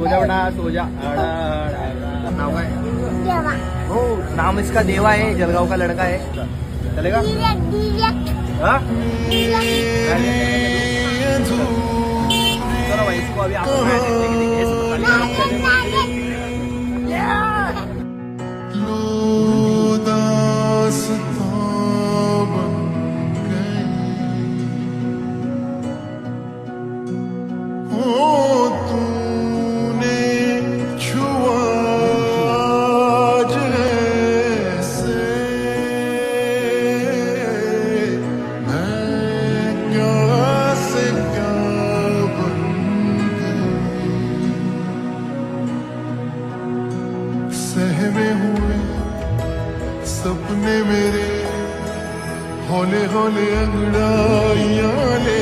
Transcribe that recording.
सो जा बेटा सो जा। नाव काय? हो नाम इसका देवा है, जलगांव का लड़का है। चलेगा हाँ? चलो भाई इसको अभी आपको मैं सहमे हुए सपने मेरे हौले हौले अंगड़ाइयां ले